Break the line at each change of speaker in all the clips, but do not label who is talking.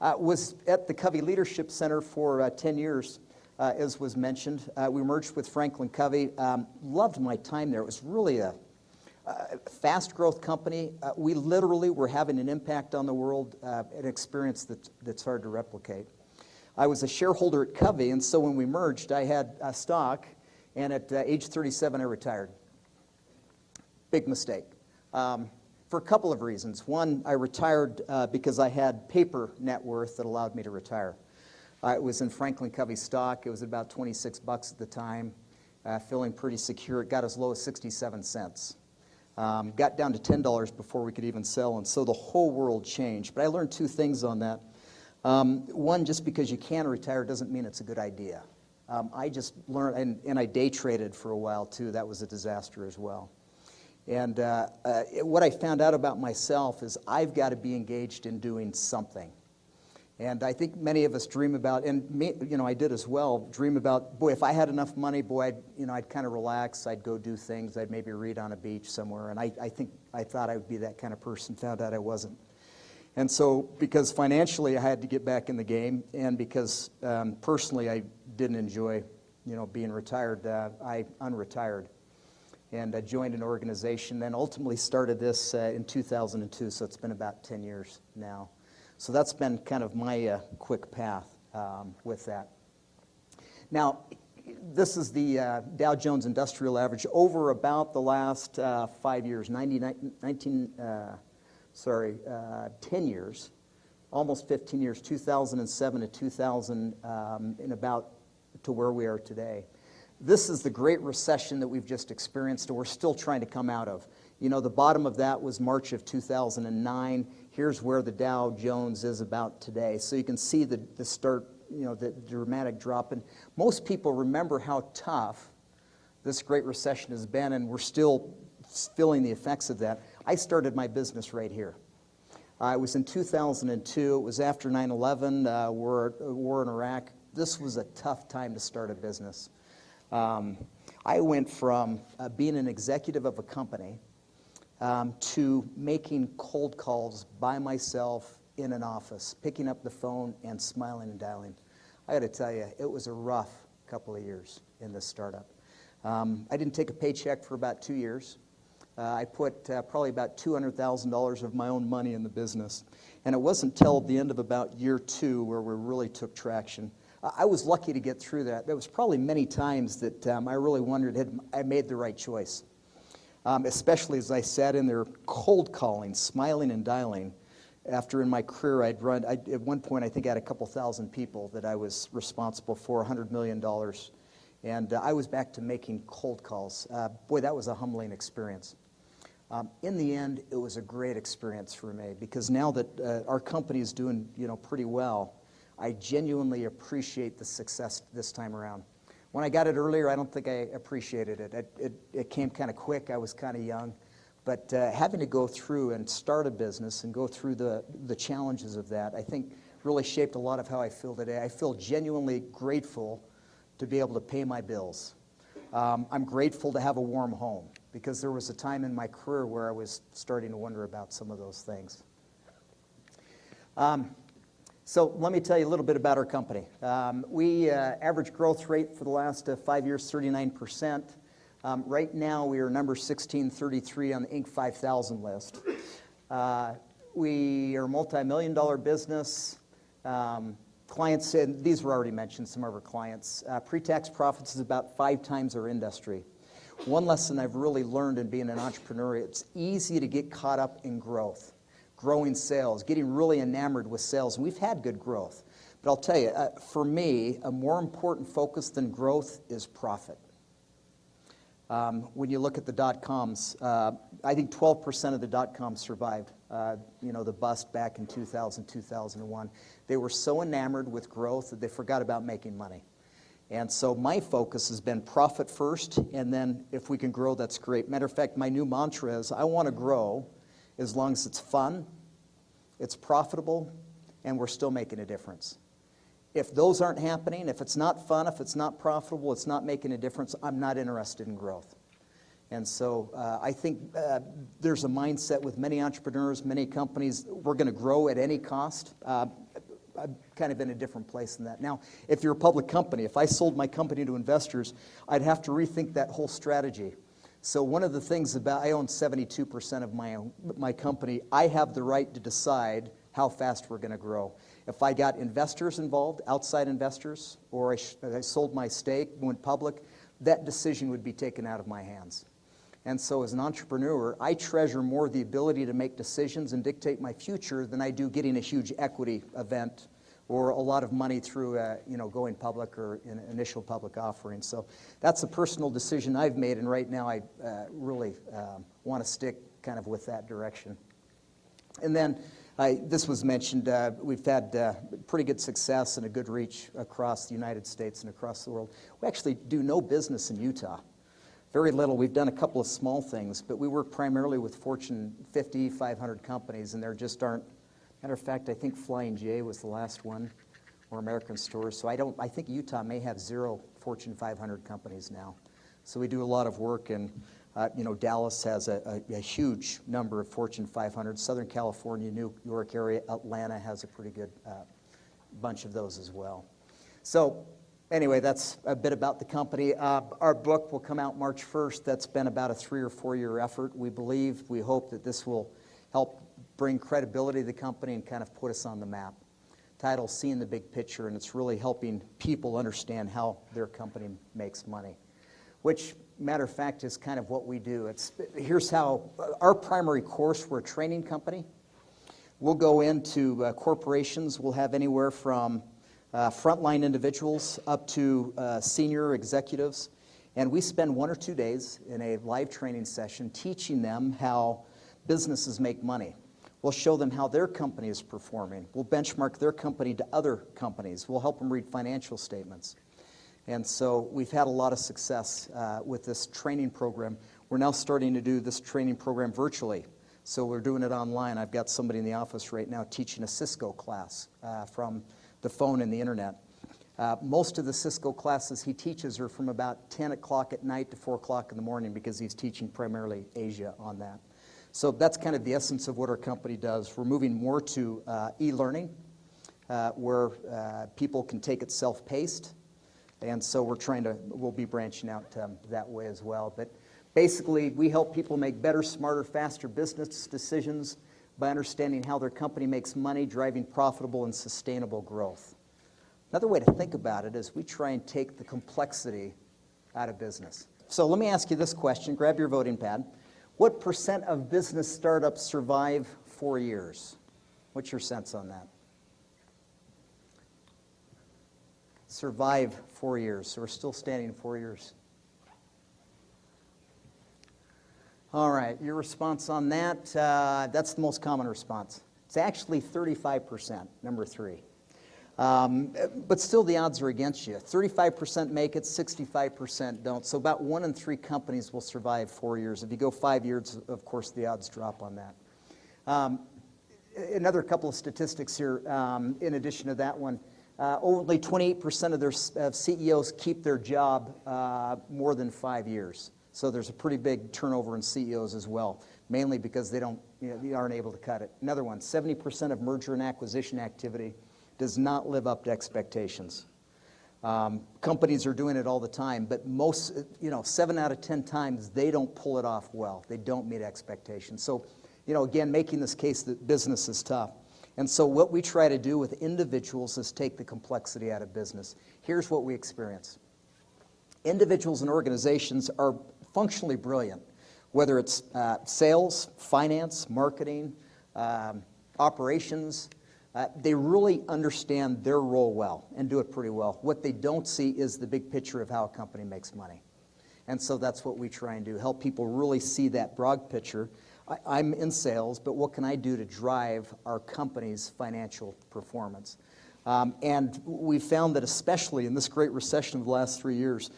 Was at the Covey Leadership Center for 10 years, as was mentioned. We merged with Franklin Covey. Loved my time there. It was really a fast growth company. We literally were having an impact on the world, an experience that's hard to replicate. I was a shareholder at Covey, and so when we merged, I had stock, and at age 37, I retired. Big mistake. For a couple of reasons. One, I retired because I had paper net worth that allowed me to retire. It was in Franklin Covey stock. It was about $26 at the time, feeling pretty secure. It got as low as 67 cents. Got down to $10 before we could even sell, and so the whole world changed. But I learned two things on that. One, just because you can retire doesn't mean it's a good idea. I just learned, and I day traded for a while too. That was a disaster as well. And what I found out about myself is I've got to be engaged in doing something. And I think many of us dream about, and me, I did as well, dream about, boy, if I had enough money, boy, I'd kind of relax, I'd go do things, I'd maybe read on a beach somewhere. And I thought I would be that kind of person, found out I wasn't. And so, because financially I had to get back in the game, and because personally I didn't enjoy, being retired, I unretired. And I joined an organization, then ultimately started this in 2002, so it's been about 10 years now. So that's been kind of my quick path with that. Now, this is the Dow Jones Industrial Average over about the last 5 years, 10 years, almost 15 years, 2007 to 2000, and about to where we are today. This is the Great Recession that we've just experienced, and we're still trying to come out of. The bottom of that was March of 2009. Here's where the Dow Jones is about today. So you can see the start, the dramatic drop. And most people remember how tough this Great Recession has been, and we're still feeling the effects of that. I started my business right here. It was in 2002. It was after 9/11, war in Iraq. This was a tough time to start a business. I went from being an executive of a company to making cold calls by myself in an office, picking up the phone and smiling and dialing. I got to tell you, it was a rough couple of years in this startup. I didn't take a paycheck for about 2 years. I put probably about $200,000 of my own money in the business. And it wasn't until the end of about year 2 where we really took traction. I was lucky to get through that. There was probably many times that I really wondered, had I made the right choice? Especially as I sat in there cold calling, smiling and dialing. After in my career at one point I think I had a couple thousand people that I was responsible for, $100 million. And I was back to making cold calls. Boy, that was a humbling experience. In the end, it was a great experience for me, because now that our company is doing pretty well, I genuinely appreciate the success this time around. When I got it earlier, I don't think I appreciated it. It came kind of quick. I was kind of young. But having to go through and start a business and go through the challenges of that, I think really shaped a lot of how I feel today. I feel genuinely grateful to be able to pay my bills. I'm grateful to have a warm home, because there was a time in my career where I was starting to wonder about some of those things. So let me tell you a little bit about our company. We average growth rate for the last 5 years, 39%. Right now, we are number 1633 on the Inc. 5000 list. We are a multi-million-dollar business. Clients, and these were already mentioned, some of our clients. Pre-tax profits is about 5 times our industry. One lesson I've really learned in being an entrepreneur, it's easy to get caught up in growth. Growing sales, getting really enamored with sales. And we've had good growth. But I'll tell you, for me, a more important focus than growth is profit. When you look at the dot-coms, I think 12% of the dot-coms survived, the bust back in 2000, 2001. They were so enamored with growth that they forgot about making money. And so my focus has been profit first, and then if we can grow, that's great. Matter of fact, my new mantra is I want to grow as long as it's fun, it's profitable, and we're still making a difference. If those aren't happening, if it's not fun, if it's not profitable, it's not making a difference, I'm not interested in growth. And so I think there's a mindset with many entrepreneurs, many companies, we're going to grow at any cost. I'm kind of in a different place than that. Now, if you're a public company, if I sold my company to investors, I'd have to rethink that whole strategy. So one of the things about, I own 72% of my company, I have the right to decide how fast we're going to grow. If I got investors involved, outside investors, or I sold my stake, went public, that decision would be taken out of my hands. And so as an entrepreneur, I treasure more the ability to make decisions and dictate my future than I do getting a huge equity event or a lot of money through going public or an initial public offering. So that's a personal decision I've made, and right now I really want to stick kind of with that direction. And then this was mentioned, we've had pretty good success and a good reach across the United States and across the world. We actually do no business in Utah. Very little. We've done a couple of small things, but we work primarily with Fortune 50, 500 companies, and there just aren't. Matter of fact, I think Flying J was the last one, or American Stores. So I think Utah may have 0 Fortune 500 companies now. So we do a lot of work, and Dallas has a huge number of Fortune 500. Southern California, New York area, Atlanta has a pretty good bunch of those as well. So anyway, that's a bit about the company. Our book will come out March 1st. That's been about a 3 or 4 year effort. We hope that this will help bring credibility to the company and kind of put us on the map. Title, Seeing the Big Picture, and it's really helping people understand how their company makes money, which, matter of fact, is kind of what we do. Here's how, our primary course, we're a training company. We'll go into corporations. We'll have anywhere from frontline individuals up to senior executives, and we spend 1 or 2 days in a live training session teaching them how businesses make money. We'll show them how their company is performing. We'll benchmark their company to other companies. We'll help them read financial statements. And so we've had a lot of success with this training program. We're now starting to do this training program virtually. So we're doing it online. I've got somebody in the office right now teaching a Cisco class from the phone and the internet. Most of the Cisco classes he teaches are from about 10 o'clock at night to 4 o'clock in the morning because he's teaching primarily Asia on that. So that's kind of the essence of what our company does. We're moving more to e-learning where people can take it self-paced. And so we'll be branching out that way as well. But basically, we help people make better, smarter, faster business decisions by understanding how their company makes money, driving profitable and sustainable growth. Another way to think about it is we try and take the complexity out of business. So let me ask you this question. Grab your voting pad. What % of business startups survive 4 years? What's your sense on that? Survive 4 years. So we're still standing 4 years. All right, your response on that, that's the most common response. It's actually 35%, number 3. But still the odds are against you. 35% make it, 65% don't. So about 1 in 3 companies will survive 4 years. If you go 5 years, of course, the odds drop on that. Another couple of statistics here in addition to that one. Only 28% of their CEOs keep their job more than 5 years. So there's a pretty big turnover in CEOs as well, mainly because they aren't able to cut it. Another one, 70% of merger and acquisition activity does not live up to expectations. Companies are doing it all the time, but 7 out of 10 times they don't pull it off well. They don't meet expectations. So, again, making this case that business is tough. And so what we try to do with individuals is take the complexity out of business. Here's what we experience. Individuals and organizations are functionally brilliant, whether it's sales, finance, marketing, operations. They really understand their role well and do it pretty well. What they don't see is the big picture of how a company makes money. And so that's what we try and do, help people really see that broad picture. I'm in sales, but what can I do to drive our company's financial performance? And we found that especially in this great recession of the last 3 years,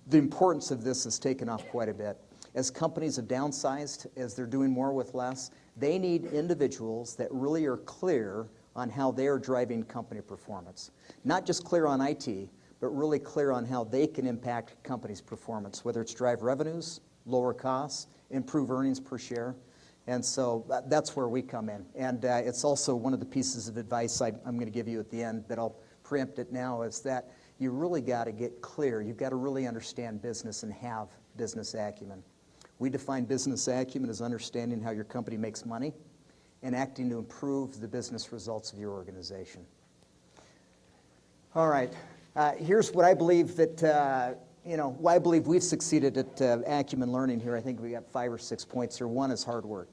the importance of this has taken off quite a bit. As companies have downsized, as they're doing more with less, they need individuals that really are clear on how they are driving company performance. Not just clear on IT, but really clear on how they can impact companies' performance, whether it's drive revenues, lower costs, improve earnings per share. And so that's where we come in. And it's also one of the pieces of advice I'm going to give you at the end, but I'll preempt it now, is that you really got to get clear. You've got to really understand business and have business acumen. We define business acumen as understanding how your company makes money and acting to improve the business results of your organization. All right. Here's what I believe that, why I believe we've succeeded at Acumen Learning here. I think we got 5 or 6 points here. One is hard work.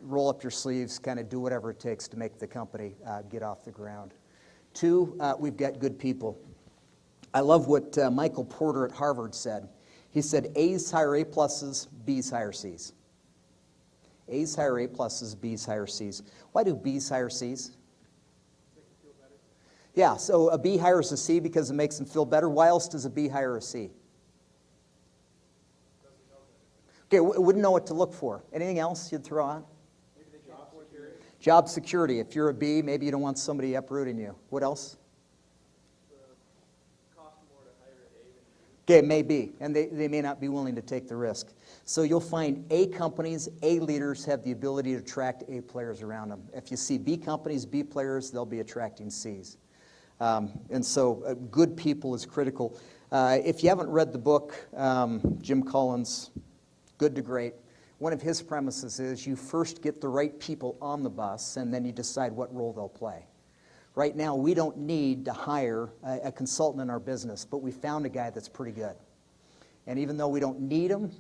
Roll up your sleeves, kind of do whatever it takes to make the company get off the ground. 2, we've got good people. I love what Michael Porter at Harvard said. He said, A's hire A pluses, B's hire C's. A's hire A pluses, B's hire C's. Why do B's hire C's? Yeah, so a B hires a C because it makes them feel better. Why else does a B hire a C? Okay, wouldn't know what to look for. Anything else you'd throw out?
Maybe the job security.
Job security. If you're a B, maybe you don't want somebody uprooting you. What else?
Cost more to hire an A than
Okay, maybe, and they may not be willing to take the risk. So you'll find A companies, A leaders have the ability to attract A players around them. If you see B companies, B players, they'll be attracting Cs. And so good people is critical. If you haven't read the book, Jim Collins, Good to Great, one of his premises is you first get the right people on the bus and then you decide what role they'll play. Right now, we don't need to hire a consultant in our business, but we found a guy that's pretty good. And even though we don't need him,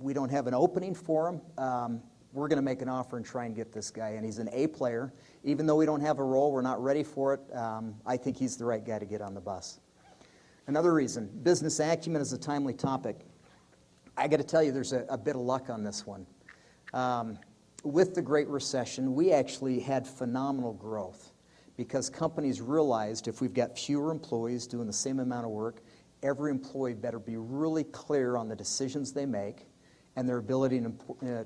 we don't have an opening for him, we're going to make an offer and try and get this guy. And he's an A player. Even though we don't have a role, we're not ready for it, I think he's the right guy to get on the bus. Another reason, business acumen is a timely topic. I got to tell you, there's a bit of luck on this one. With the Great Recession, we actually had phenomenal growth because companies realized if we've got fewer employees doing the same amount of work, every employee better be really clear on the decisions they make and their ability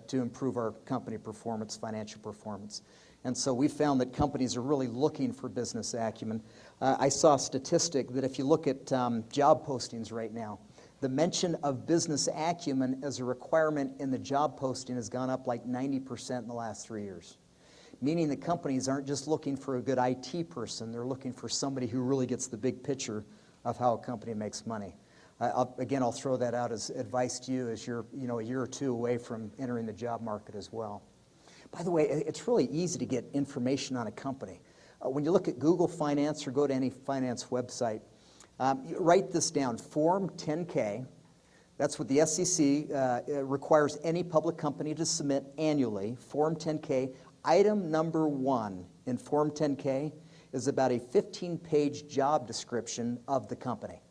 to improve our company performance, financial performance. And so we found that companies are really looking for business acumen. I saw a statistic that if you look at job postings right now, the mention of business acumen as a requirement in the job posting has gone up like 90% in the last 3 years. Meaning that companies aren't just looking for a good IT person, they're looking for somebody who really gets the big picture of how a company makes money. I'll throw that out as advice to you as you're a year or two away from entering the job market as well. By the way, it's really easy to get information on a company. When you look at Google Finance or go to any finance website, you write this down, Form 10K. That's what the SEC requires any public company to submit annually, Form 10K. Item number 1 in Form 10K is about a 15-page job description of the company.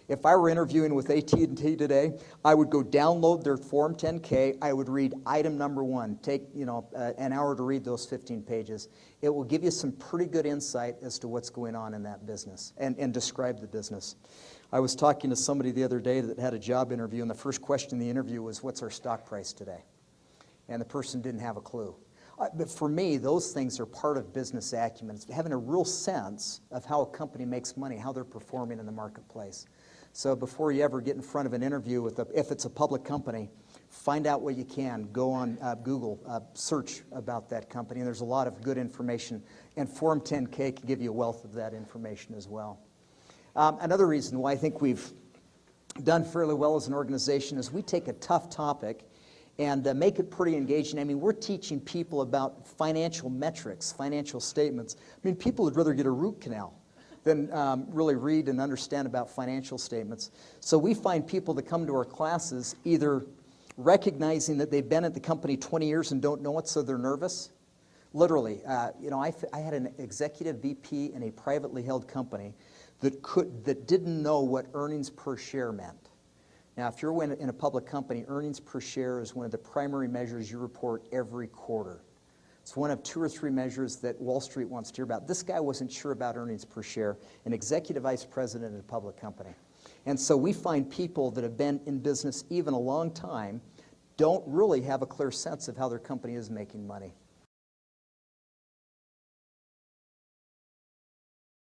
If I were interviewing with AT&T today, I would go download their Form 10K. I would read item number 1. Take an hour to read those 15 pages. It will give you some pretty good insight as to what's going on in that business and describe the business. I was talking to somebody the other day that had a job interview, and the first question in the interview was, "What's our stock price today?" And the person didn't have a clue. But for me, those things are part of business acumen. It's having a real sense of how a company makes money, how they're performing in the marketplace. So before you ever get in front of an interview if it's a public company, find out what you can. Go on Google, search about that company, and there's a lot of good information. And Form 10K can give you a wealth of that information as well. Another reason why I think we've done fairly well as an organization is we take a tough topic and make it pretty engaging. I mean, we're teaching people about financial metrics, financial statements. I mean, people would rather get a root canal than really read and understand about financial statements. So we find people that come to our classes either recognizing that they've been at the company 20 years and don't know it, so they're nervous. Literally, I had an executive VP in a privately held company that didn't know what earnings per share meant. Now, if you're in a public company, earnings per share is one of the primary measures you report every quarter. It's one of 2 or 3 measures that Wall Street wants to hear about. This guy wasn't sure about earnings per share, an executive vice president in a public company. And so we find people that have been in business even a long time don't really have a clear sense of how their company is making money.